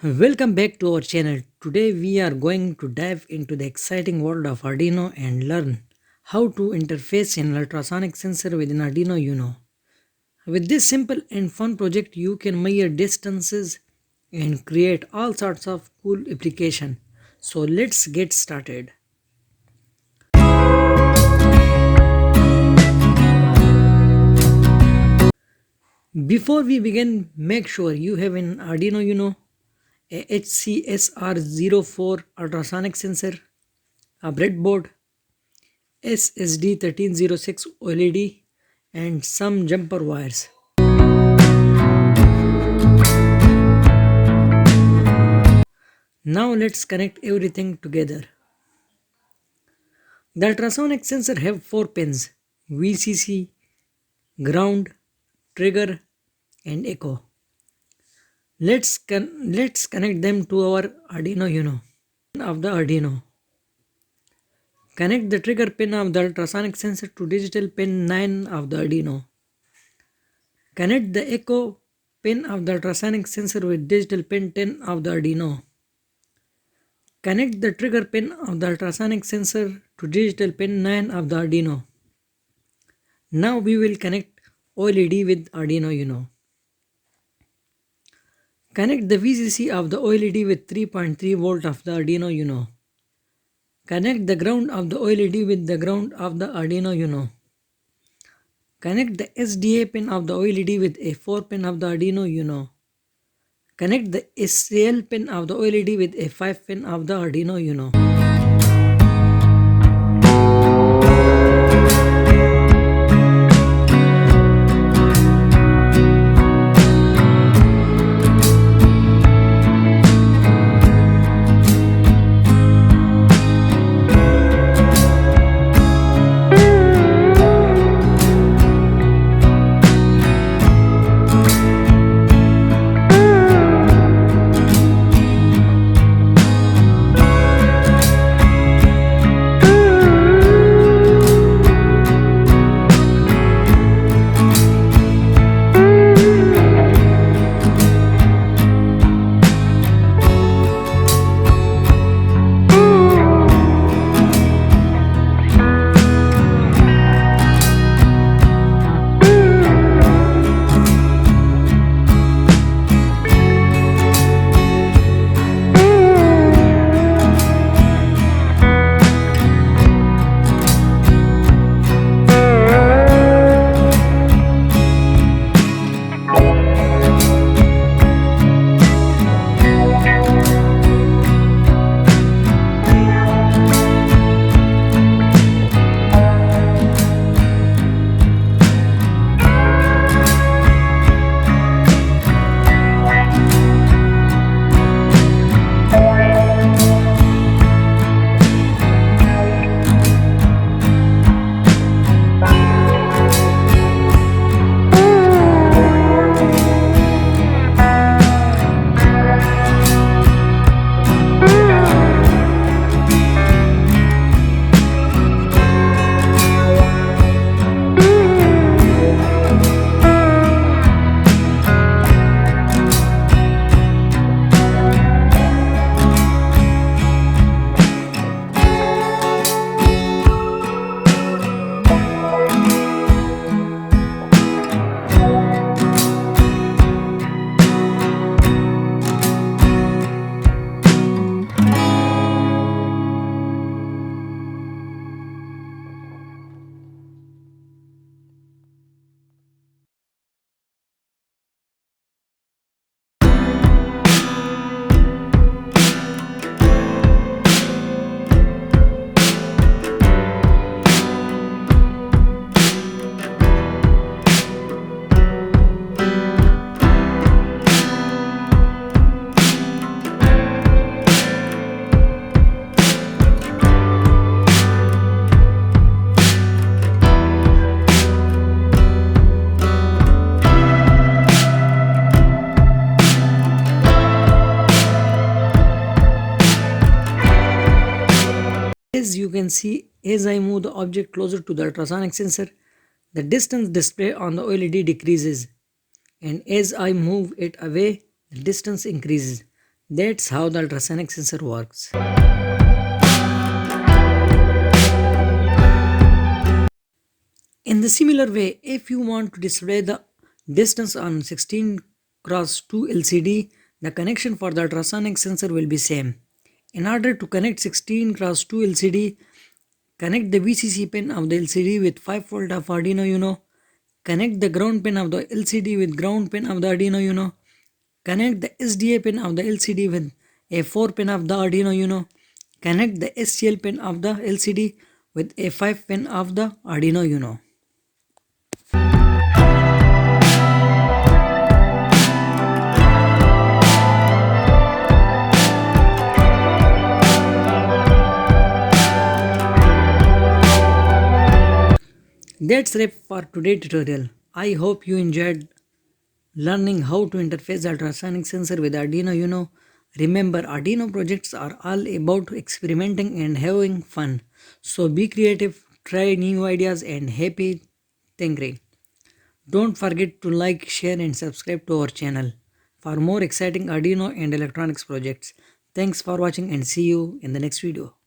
Welcome back to our channel. Today we are going to dive into the exciting world of Arduino and learn how to interface an ultrasonic sensor with an Arduino Uno. With this simple and fun project you can measure distances and create all sorts of cool application. So let's get started. Before we begin, make sure you have an Arduino Uno, a HCSR04 ultrasonic sensor, a breadboard, SSD 1306 OLED and some jumper wires. Now let's connect everything together. The ultrasonic sensor have 4 pins: VCC, ground, trigger and echo. Let's connect them to our Arduino Uno. Of the Arduino. Connect the trigger pin of the ultrasonic sensor to digital pin 9 of the Arduino. Connect the echo pin of the ultrasonic sensor with digital pin 10 of the Arduino. Connect the trigger pin of the ultrasonic sensor to digital pin 9 of the Arduino. Now we will connect OLED with Arduino Uno. Connect the VCC of the OLED with 3.3 volt of the Arduino Uno. Connect the ground of the OLED with the ground of the Arduino Uno. Connect the SDA pin of the OLED with a 4 pin of the Arduino Uno. Connect the SCL pin of the OLED with a 5 pin of the Arduino Uno. As you can see, as I move the object closer to the ultrasonic sensor, the distance displayed on the OLED decreases, and as I move it away, the distance increases. That's how the ultrasonic sensor works. In the similar way, if you want to display the distance on 16 cross 2 LCD, the connection for the ultrasonic sensor will be same. In order to connect 16 cross 2 LCD, connect the VCC pin of the LCD with 5V of Arduino Uno. Connect the ground pin of the LCD with ground pin of the Arduino Uno. Connect the SDA pin of the LCD with a 4 pin of the Arduino Uno. Connect the SCL pin of the LCD with a 5 pin of the Arduino Uno. That's wrap for today's tutorial. I hope you enjoyed learning how to interface the ultrasonic sensor with Arduino Uno. Remember, Arduino projects are all about experimenting and having fun. So be creative, try new ideas, and happy tinkering. Don't forget to like, share, and subscribe to our channel for more exciting Arduino and electronics projects. Thanks for watching and see you in the next video.